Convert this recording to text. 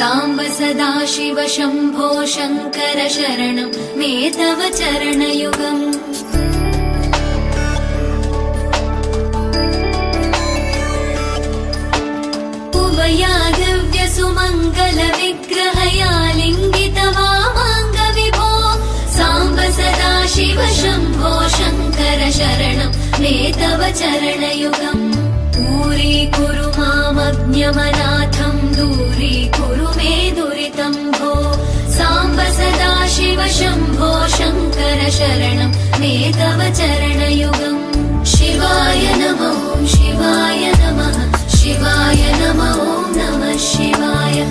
साम्ब सदा शिव शम्भो शङ्कर शरणं मे तव चरणयुगम् उभया दिव्य सुमङ्गल विग्रहया लिङ्गित वामाङ्ग विभो साम्ब सदा शिव शम्भो शङ्कर शरणं मे तव चरणयुगम् दूरीकुरु मामज्ञमनाथं दूरीकुरु मे दुरितं भो साम्ब सदा शिव शम्भो शङ्कर शरणं मे तव चरणयुगम् शिवाय नमः शिवाय नमः शिवाय नमः ॐ नमः शिवाय